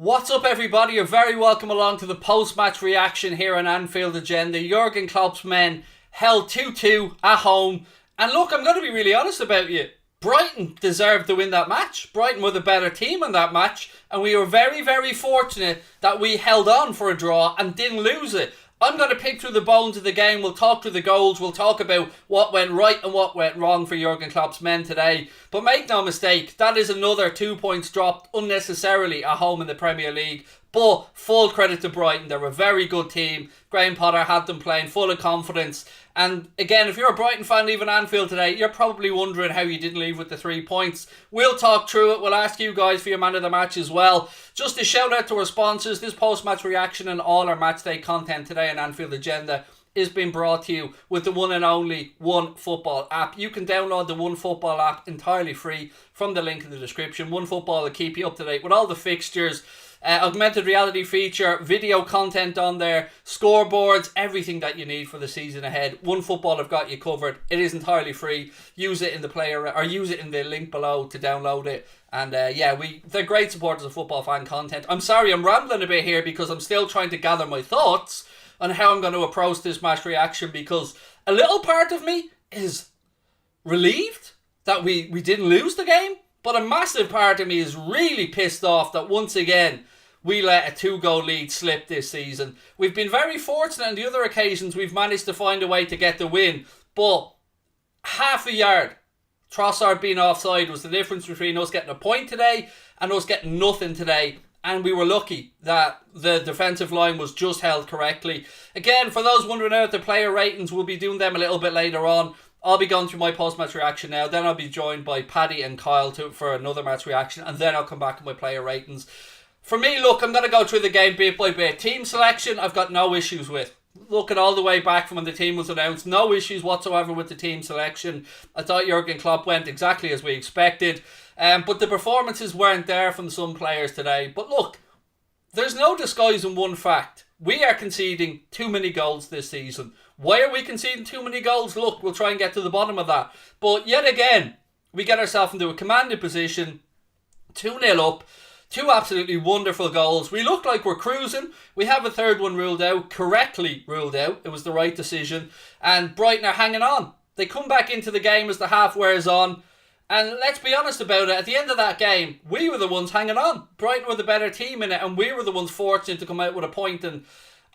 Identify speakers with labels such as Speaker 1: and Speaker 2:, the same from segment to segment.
Speaker 1: What's up, everybody? You're very welcome along to the post-match reaction here on Anfield Agenda. Jurgen Klopp's men held 2-2 at home. And look, I'm going to be really honest about you. Brighton deserved to win that match. Brighton were the better team in that match. And we were very, very fortunate that we held on for a draw and didn't lose it. I'm going to pick through the bones of the game. We'll talk through the goals. We'll talk about what went right and what went wrong for Jurgen Klopp's men today. But make no mistake, that is another 2 points dropped unnecessarily at home in the Premier League. But full credit to Brighton. They're a very good team. Graham Potter had them playing full of confidence. And again, if you're a Brighton fan leaving Anfield today, you're probably wondering how you didn't leave with the 3 points. We'll talk through it. We'll ask you guys for your man of the match as well. Just a shout out to our sponsors. This post-match reaction and all our matchday content today on Anfield Agenda is being brought to you with the one and only OneFootball app. You can download the OneFootball app entirely free from the link in the description. OneFootball will keep you up to date with all the fixtures, augmented reality feature, video content on there, scoreboards, everything that you need for the season ahead. OneFootball have got you covered. It is entirely free. Use it in the player, or use it in the link below to download it. And they're great supporters of football fan content. I'm sorry, I'm rambling a bit here because I'm still trying to gather my thoughts on how I'm going to approach this match reaction, because a little part of me is relieved that we didn't lose the game, but a massive part of me is really pissed off that once again we let a 2-goal lead slip this season. We've been very fortunate on the other occasions we've managed to find a way to get the win, but half a yard, Trossard being offside, was the difference between us getting a point today and us getting nothing today. And we were lucky that the defensive line was just held correctly. Again, for those wondering about the player ratings, we'll be doing them a little bit later on. I'll be going through my post-match reaction now. Then I'll be joined by Paddy and Kyle for another match reaction. And then I'll come back to my player ratings. For me, look, I'm going to go through the game bit by bit. Team selection, I've got no issues with. Looking all the way back from when the team was announced, no issues whatsoever with the team selection. I thought Jurgen Klopp went exactly as we expected. But the performances weren't there from some players today. But look, there's no disguising one fact. We are conceding too many goals this season. Why are we conceding too many goals? Look, we'll try and get to the bottom of that. But yet again, we get ourselves into a commanding position. 2-0 up. 2 absolutely wonderful goals. We look like we're cruising. We have a third one ruled out. Correctly ruled out. It was the right decision. And Brighton are hanging on. They come back into the game as the half wears on. And let's be honest about it, at the end of that game, we were the ones hanging on. Brighton were the better team in it, and we were the ones fortunate to come out with a point. And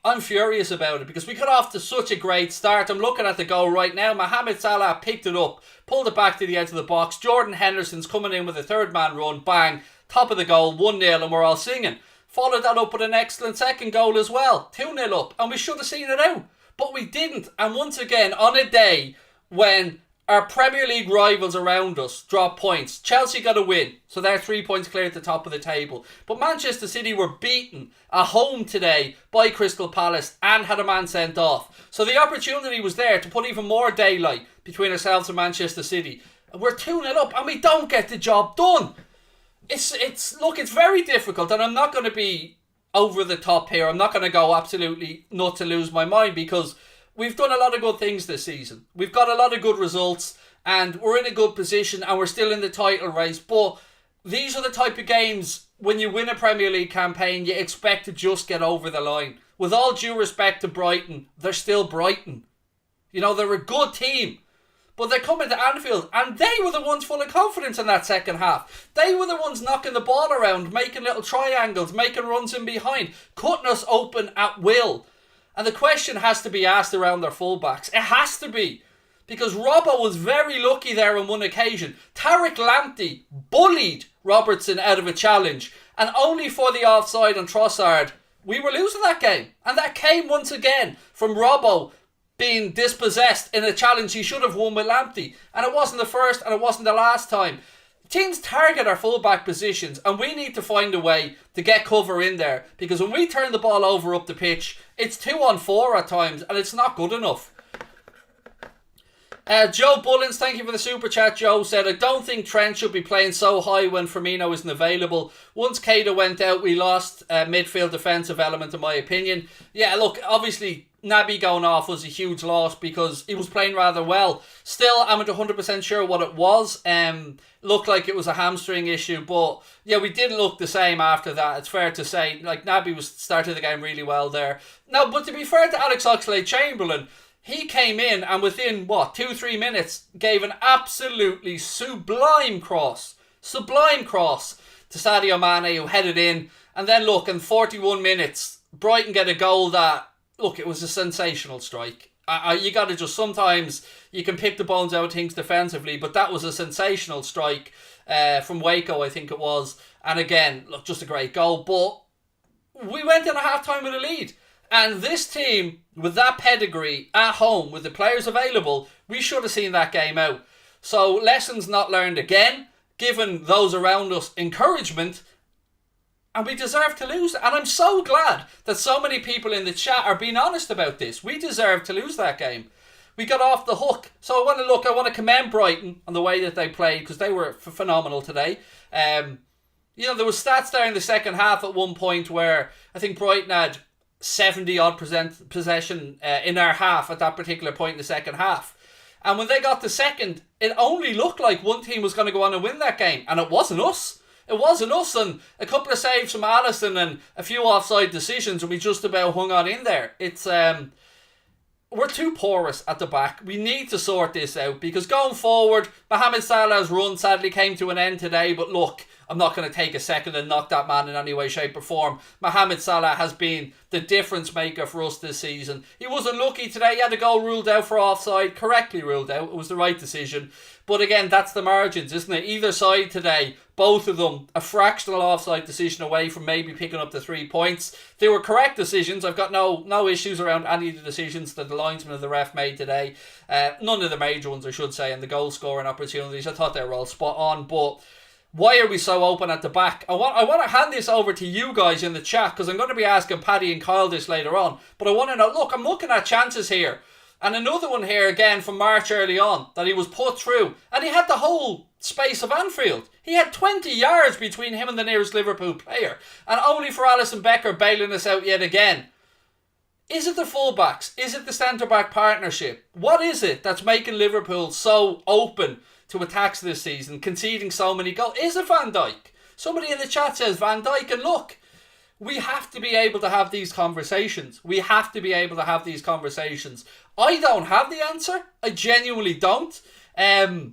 Speaker 1: I'm furious about it because we got off to such a great start. I'm looking at the goal right now. Mohamed Salah picked it up, pulled it back to the edge of the box. Jordan Henderson's coming in with a third-man run. Bang, top of the goal, 1-0, and we're all singing. Followed that up with an excellent second goal as well. 2-0 up, and we should have seen it out. But we didn't. And once again, on a day when our Premier League rivals around us drop points, Chelsea got a win, so they're 3 points clear at the top of the table. But Manchester City were beaten at home today by Crystal Palace and had a man sent off. So the opportunity was there to put even more daylight between ourselves and Manchester City. We're 2-0 up and we don't get the job done. It's very difficult, and I'm not going to be over the top here. I'm not going to go absolutely nuts to lose my mind, because we've done a lot of good things this season. We've got a lot of good results and we're in a good position and we're still in the title race. But these are the type of games, when you win a Premier League campaign, you expect to just get over the line. With all due respect to Brighton, they're still Brighton. You know, they're a good team. But they're coming to Anfield and they were the ones full of confidence in that second half. They were the ones knocking the ball around, making little triangles, making runs in behind, cutting us open at will. And the question has to be asked around their fullbacks. It has to be. Because Robbo was very lucky there on one occasion. Tariq Lamptey bullied Robertson out of a challenge. And only for the offside on Trossard, we were losing that game. And that came once again from Robbo being dispossessed in a challenge he should have won with Lamptey. And it wasn't the first and it wasn't the last time. Teams target our fullback positions and we need to find a way to get cover in there, because when we turn the ball over up the pitch, it's 2-on-4 at times and it's not good enough. Joe Bullins, thank you for the super chat. Joe said, I don't think Trent should be playing so high when Firmino isn't available. Once Keita went out, we lost midfield defensive element, in my opinion. Yeah, look, obviously, Naby going off was a huge loss because he was playing rather well. Still, I'm not 100% sure what it was. Looked like it was a hamstring issue, but yeah, we didn't look the same after that. It's fair to say. Like, Naby was started the game really well there. Now, but to be fair to Alex Oxlade-Chamberlain, he came in and within, 2-3 minutes, gave an absolutely sublime cross to Sadio Mane, who headed in. And then look, in 41 minutes, Brighton get a goal that, look, it was a sensational strike. You got to just, sometimes you can pick the bones out of things defensively, but that was a sensational strike from Waco, I think it was. And again, look, just a great goal. But we went in a half-time with a lead. And this team, with that pedigree at home, with the players available, we should have seen that game out. So, lessons not learned again, given those around us encouragement, and we deserve to lose. And I'm so glad that so many people in the chat are being honest about this. We deserve to lose that game. We got off the hook. So I want to commend Brighton on the way that they played, because they were phenomenal today. There was stats there in the second half at one point where I think Brighton had 70-odd% possession in our half at that particular point in the second half. And when they got to second, it only looked like one team was going to go on and win that game. And it wasn't us. It wasn't us. And a couple of saves from Alisson and a few offside decisions, and we just about hung on in there. It's we're too porous at the back. We need to sort this out, because going forward, Mohamed Salah's run sadly came to an end today. But look, I'm not going to take a second and knock that man in any way, shape or form. Mohamed Salah has been the difference maker for us this season. He was unlucky today. He had a goal ruled out for offside, correctly ruled out. It was the right decision. But again, that's the margins, isn't it? Either side today, both of them, a fractional offside decision away from maybe picking up the 3 points. They were correct decisions. I've got no issues around any of the decisions that the linesman and the ref made today. None of the major ones, I should say, and the goal scoring opportunities. I thought they were all spot on, but why are we so open at the back? I want to hand this over to you guys in the chat, because I'm going to be asking Paddy and Kyle this later on. But I want to know, look, I'm looking at chances here. And another one here again from March early on, that he was put through. And he had the whole space of Anfield. He had 20 yards between him and the nearest Liverpool player. And only for Alisson Becker bailing us out yet again. Is it the fullbacks? Is it the centre-back partnership? What is it that's making Liverpool so open to attacks this season, conceding so many goals? Is it Van Dijk? Somebody in the chat says Van Dijk, and look, we have to be able to have these conversations. We have to be able to have these conversations. I don't have the answer. I genuinely don't. My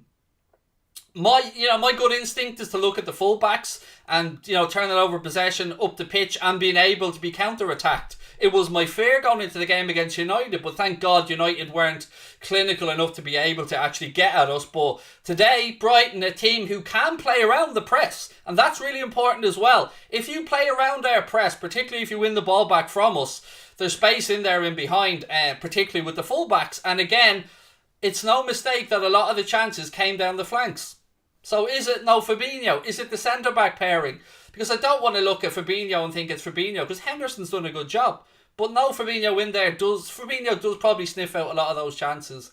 Speaker 1: good instinct is to look at the fullbacks and, turning over possession up the pitch and being able to be counter-attacked. It was my fear going into the game against United, but thank God United weren't clinical enough to be able to actually get at us. But today, Brighton, a team who can play around the press, and that's really important as well. If you play around our press, particularly if you win the ball back from us, there's space in there and behind, particularly with the fullbacks. And again, it's no mistake that a lot of the chances came down the flanks. So is it Fabinho? Is it the centre-back pairing? Because I don't want to look at Fabinho and think it's Fabinho, because Henderson's done a good job. But no Fabinho in there Fabinho does probably sniff out a lot of those chances.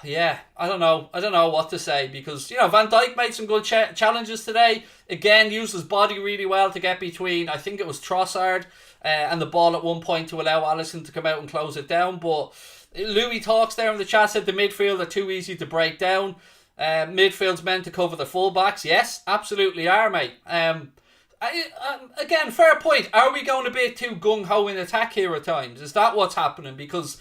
Speaker 1: Yeah, I don't know what to say, because Van Dijk made some good challenges today. Again, used his body really well to get between, I think it was Trossard and the ball at one point to allow Alisson to come out and close it down. But Louis Talks there in the chat said the midfield are too easy to break down. Midfield's meant to cover the fullbacks. Yes, absolutely are, mate. Again, fair point. Are we going a bit too gung-ho in attack here at times? Is that what's happening? Because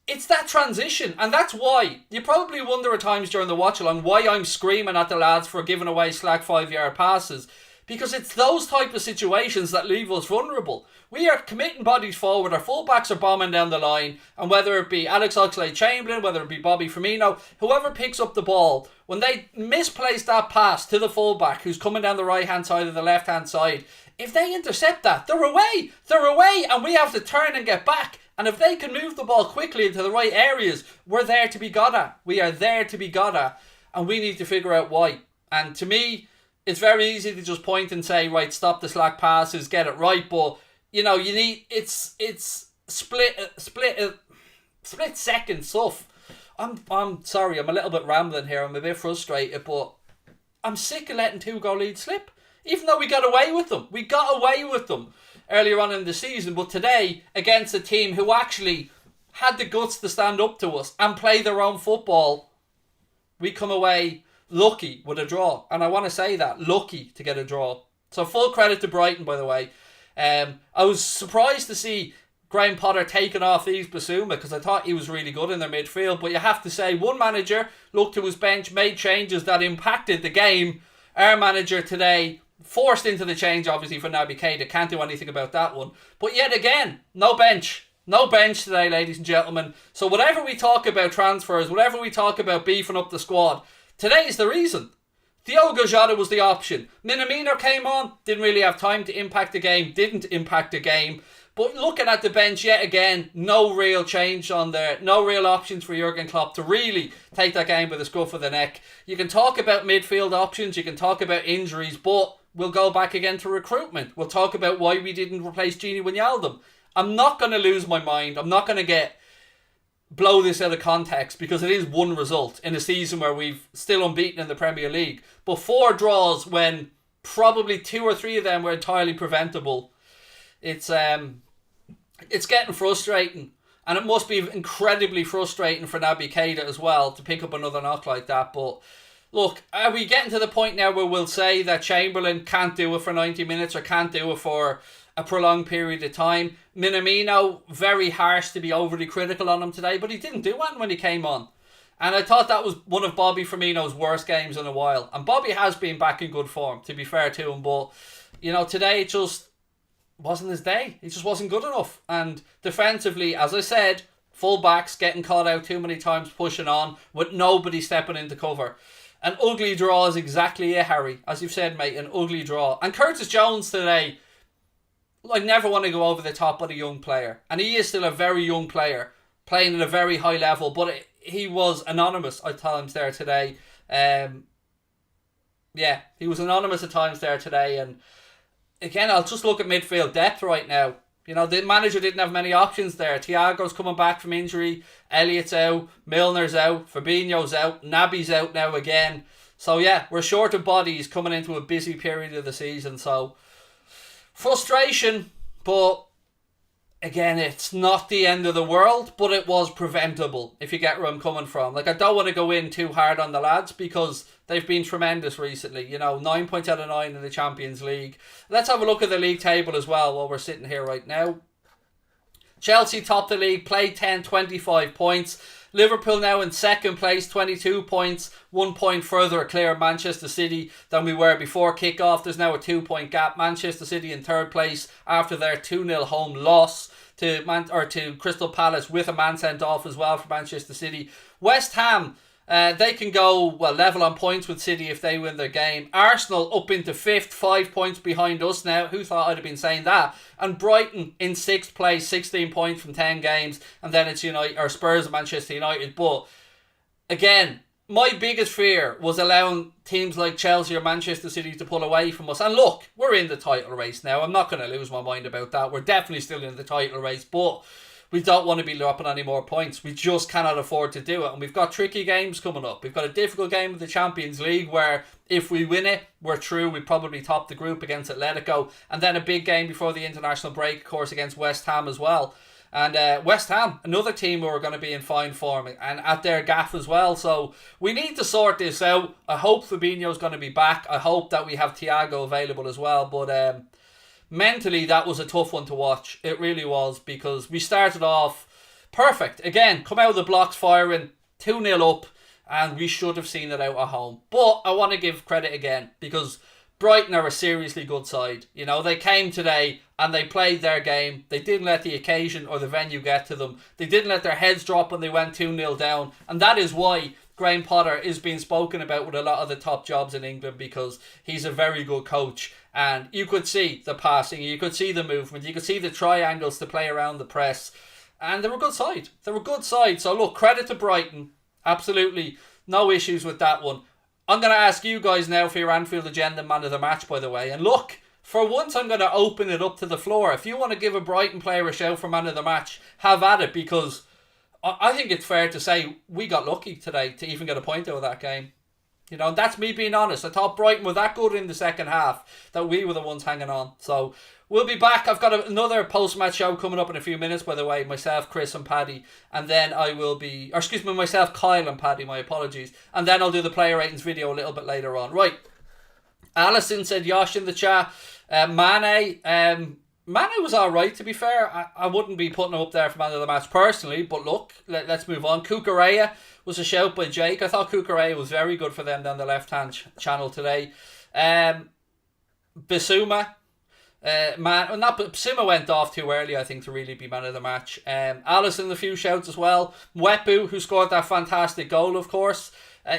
Speaker 1: it's that transition, and that's why you probably wonder at times during the watch along why I'm screaming at the lads for giving away slack 5-yard passes, because it's those type of situations that leave us vulnerable. We are committing bodies forward, our fullbacks are bombing down the line, and whether it be Alex Oxlade-Chamberlain, whether it be Bobby Firmino, whoever picks up the ball, when they misplace that pass to the fullback who's coming down the right hand side or the left hand side, if they intercept that, they're away, and we have to turn and get back. And if they can move the ball quickly into the right areas, we're there to be got at. We are there to be got at, and we need to figure out why. And to me, it's very easy to just point and say, right, stop the slack passes, get it right. But you need it's split. split-second stuff. I'm sorry, I'm a little bit rambling here. I'm a bit frustrated, but I'm sick of letting 2-goal leads slip. Even though we got away with them. We got away with them earlier on in the season. But today, against a team who actually had the guts to stand up to us and play their own football, we come away lucky with a draw. And I want to say that, lucky to get a draw. So full credit to Brighton, by the way. I was surprised to see Graham Potter taking off Yves Bissouma because I thought he was really good in their midfield. But you have to say, one manager looked to his bench, made changes that impacted the game. Our manager today, forced into the change, obviously, for Naby Keita. Can't do anything about that one. But yet again, no bench. No bench today, ladies and gentlemen. So whatever we talk about transfers, whatever we talk about beefing up the squad, today is the reason. Diogo Jota was the option. Minamino came on, didn't really have time to impact the game, didn't impact the game. But looking at the bench yet again, no real change on there. No real options for Jurgen Klopp to really take that game by the scruff of the neck. You can talk about midfield options, you can talk about injuries, but we'll go back again to recruitment. We'll talk about why we didn't replace Gini Wijnaldum. I'm not going to lose my mind. I'm not going to blow this out of context because it is one result in a season where we've still unbeaten in the Premier League. But 4 draws when probably 2 or 3 of them were entirely preventable. It's getting frustrating, and it must be incredibly frustrating for Naby Keita as well to pick up another knock like that. But look, are we getting to the point now where we'll say that Chamberlain can't do it for 90 minutes or can't do it for a prolonged period of time? Minamino, very harsh to be overly critical on him today, but he didn't do anything when he came on. And I thought that was one of Bobby Firmino's worst games in a while. And Bobby has been back in good form, to be fair to him, but today it just wasn't his day. He just wasn't good enough. And defensively, as I said, full-backs getting caught out too many times, pushing on with nobody stepping into cover. An ugly draw is exactly it, Harry. As you've said, mate, an ugly draw. And Curtis Jones today, I never want to go over the top of a young player. And he is still a very young player, playing at a very high level, but he was anonymous at times there today. He was anonymous at times there today, and again, I'll just look at midfield depth right now. The manager didn't have many options there. Thiago's coming back from injury. Elliott's out. Milner's out. Fabinho's out. Naby's out now again. So yeah, we're short of bodies coming into a busy period of the season. So frustration, but again, it's not the end of the world, but it was preventable, if you get where I'm coming from. I don't want to go in too hard on the lads because they've been tremendous recently. 9 points out of 9 in the Champions League. Let's have a look at the league table as well while we're sitting here right now. Chelsea top the league, played 10, 25 points. Liverpool now in second place, 22 points, 1 point further clear of Manchester City than we were before kick-off. There's now a 2-point gap. Manchester City in third place after their 2-0 home loss to Crystal Palace with a man sent off as well for Manchester City. West Ham, they can go level on points with City if they win their game. Arsenal up into 5th, 5 points behind us now. Who thought I'd have been saying that? And Brighton in 6th place, 16 points from 10 games. And then it's Spurs and Manchester United. But again, my biggest fear was allowing teams like Chelsea or Manchester City to pull away from us. And look, we're in the title race now. I'm not going to lose my mind about that. We're definitely still in the title race, but we don't want to be dropping any more points. We just cannot afford to do it. And we've got tricky games coming up. We've got a difficult game of the Champions League where if we win it, we're through. We probably top the group against Atletico. And then a big game before the international break, of course, against West Ham as well. And West Ham, another team who are going to be in fine form and at their gaff as well. So we need to sort this out. I hope Fabinho's going to be back. I hope that we have Thiago available as well. But mentally, that was a tough one to watch. It really was, because we started off perfect. Again, come out of the blocks firing, 2-0 up, and we should have seen it out at home. But I want to give credit again, because Brighton are a seriously good side. They came today and they played their game. They didn't let the occasion or the venue get to them. They didn't let their heads drop when they went 2-0 down. And that is why Graham Potter is being spoken about with a lot of the top jobs in England, because he's a very good coach. And you could see the passing, you could see the movement, you could see the triangles to play around the press. And they were a good side. They were a good side. So look, credit to Brighton. Absolutely no issues with that one. I'm going to ask you guys now for your Anfield Agenda man of the match, by the way. And look, for once I'm going to open it up to the floor. If you want to give a Brighton player a shout for man of the match, have at it, because I think it's fair to say we got lucky today to even get a point out of that game. You know, that's me being honest. I thought Brighton were that good in the second half that we were the ones hanging on. So we'll be back. I've got another post-match show coming up in a few minutes, by the way. Myself, Chris and Paddy. And then I will be... Or excuse me, myself, Kyle and Paddy. My apologies. And then I'll do the player ratings video a little bit later on. Right. Alison said Yosh in the chat. Mane was alright, to be fair. I wouldn't be putting him up there for man of the match personally, but look, let's move on. Kukureya was a shout by Jake. I thought Kukureya was very good for them down the left-hand channel today. Bissouma, Bissouma went off too early, I think, to really be man of the match. Alisson, a few shouts as well. Mwepu, who scored that fantastic goal, of course.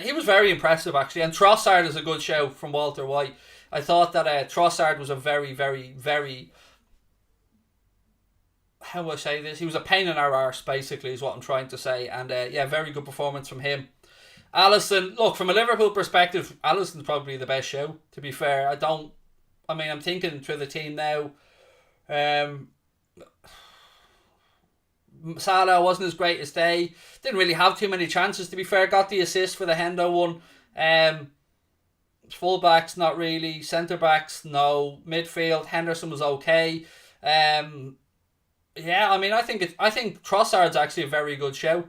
Speaker 1: He was very impressive, actually. And Trossard is a good shout from Walter White. I thought that Trossard was a very, very, very... How will I say this? He was a pain in our arse, basically, is what I'm trying to say. And very good performance from him. Alisson, look, from a Liverpool perspective, Alisson's probably the best show, to be fair. I'm thinking through the team now. Salah wasn't his greatest day. Didn't really have too many chances, to be fair. Got the assist for the Hendo one. Full-backs, not really. Centre-backs, no. Midfield, Henderson was okay. I think Trossard's actually a very good show.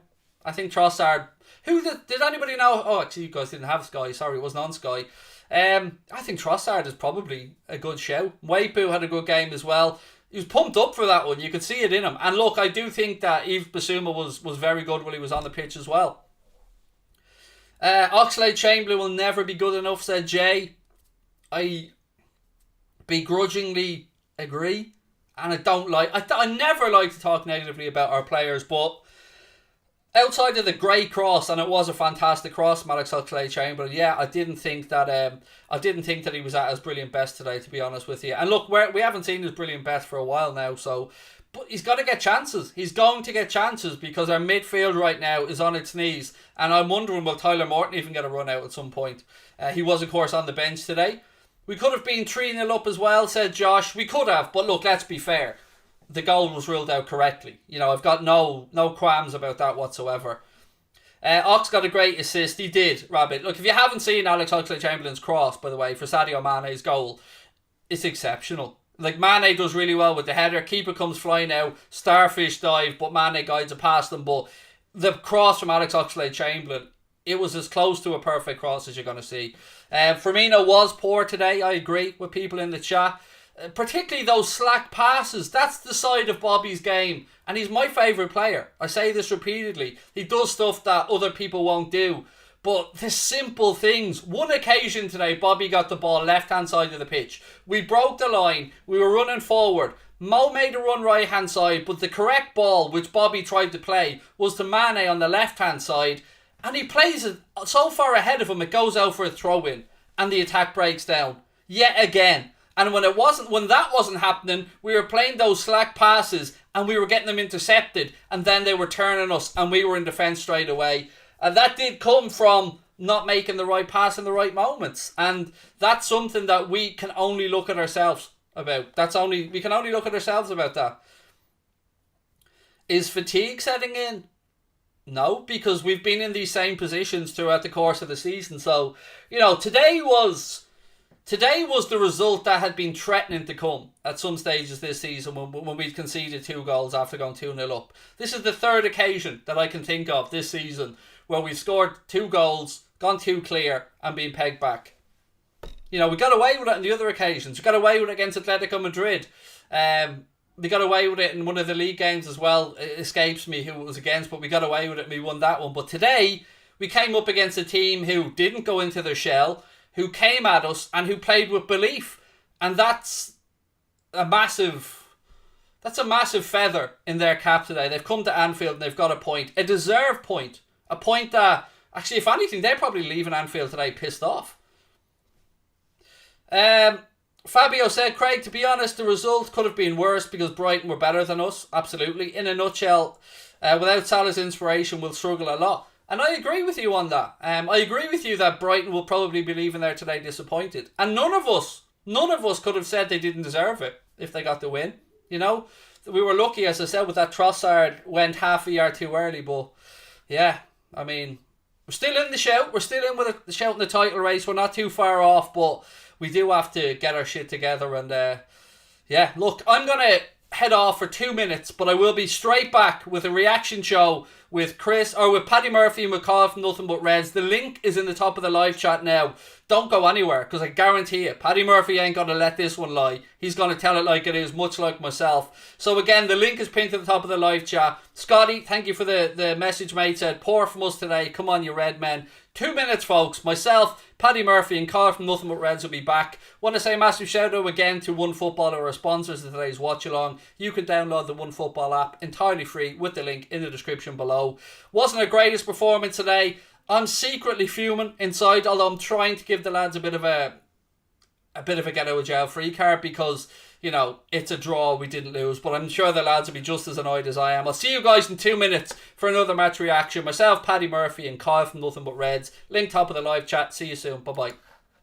Speaker 1: I think Trossard... Did anybody know? Oh, actually, you guys didn't have Sky. Sorry, it wasn't on Sky. I think Trossard is probably a good show. Mwepu had a good game as well. He was pumped up for that one. You could see it in him. And look, I do think that Yves Bissouma was very good while he was on the pitch as well. Oxlade-Chamberlain will never be good enough, said Jay. I begrudgingly agree. And I never like to talk negatively about our players, but outside of the great cross, and it was a fantastic cross from Alex Oxlade-Chamberlain, I didn't think that he was at his brilliant best today, to be honest with you. And look, we haven't seen his brilliant best for a while now, but he's got to get chances. He's going to get chances because our midfield right now is on its knees, and I'm wondering, will Tyler Morton even get a run out at some point? He was, of course, on the bench today. We could have been 3-0 up as well, said Josh. We could have, but look, let's be fair. The goal was ruled out correctly. You know, I've got no qualms about that whatsoever. Ox got a great assist. He did, Rabbit. Look, if you haven't seen Alex Oxlade-Chamberlain's cross, by the way, for Sadio Mane's goal, it's exceptional. Like, Mane does really well with the header. Keeper comes flying out. Starfish dive, but Mane guides it past them. But the cross from Alex Oxlade-Chamberlain, it was as close to a perfect cross as you're going to see. Firmino was poor today. I agree with people in the chat. Particularly those slack passes. That's the side of Bobby's game. And he's my favourite player. I say this repeatedly. He does stuff that other people won't do. But the simple things. One occasion today, Bobby got the ball left-hand side of the pitch. We broke the line. We were running forward. Mo made a run right-hand side. But the correct ball, which Bobby tried to play, was to Mane on the left-hand side. And he plays it so far ahead of him, it goes out for a throw-in. And the attack breaks down. Yet again. And when that wasn't happening, we were playing those slack passes and we were getting them intercepted, and then they were turning us and we were in defence straight away. And that did come from not making the right pass in the right moments. And that's something that we can only look at ourselves about. We can only look at ourselves about that. Is fatigue setting in? No, because we've been in these same positions throughout the course of the season. So, you know, today was the result that had been threatening to come at some stages this season when we conceded 2 goals after going 2-0 up. This is the third occasion that I can think of this season where we've scored 2 goals, gone too clear, and been pegged back. You know, we got away with it on the other occasions. We got away with it against Atletico Madrid. We got away with it in one of the league games as well. It escapes me who it was against, but we got away with it and we won that one. But today, we came up against a team who didn't go into their shell, who came at us and who played with belief. And that's a massive feather in their cap today. They've come to Anfield and they've got a point. A deserved point. A point that, actually, if anything, they're probably leaving Anfield today pissed off. Fabio said, Craig, to be honest, the result could have been worse because Brighton were better than us. Absolutely. In a nutshell, without Salah's inspiration, we'll struggle a lot. And I agree with you on that. I agree with you that Brighton will probably be leaving there today disappointed. And none of us could have said they didn't deserve it if they got the win. You know, we were lucky, as I said, with that Trossard went half a yard too early. But yeah, I mean, we're still in the shout. We're still in with the shout in the title race. We're not too far off, but we do have to get our shit together. And yeah, look, I'm gonna head off for 2 minutes, but I will be straight back with a reaction show with Paddy Murphy and with Carl from Nothing But Reds. The link is in the top of the live chat now. Don't go anywhere, because I guarantee you, Paddy Murphy ain't going to let this one lie. He's going to tell it like it is, much like myself. So again, the link is pinned to the top of the live chat. Scotty, thank you for the message, mate. Said, pour from us today. Come on, you red men. 2 minutes, folks. Myself, Paddy Murphy and Carl from Nothing But Reds will be back. Want to say a massive shout out again to OneFootball, our sponsors of today's watch along. You can download the OneFootball app entirely free with the link in the description below. Wasn't the greatest performance today. I'm secretly fuming inside, although I'm trying to give the lads a bit of a get out of jail free card, because, you know, it's a draw, we didn't lose. But I'm sure the lads will be just as annoyed as I am. I'll see you guys in 2 minutes for another match reaction. Myself, Paddy Murphy and Kyle from Nothing But Reds. Link top of the live chat. See you soon. Bye bye.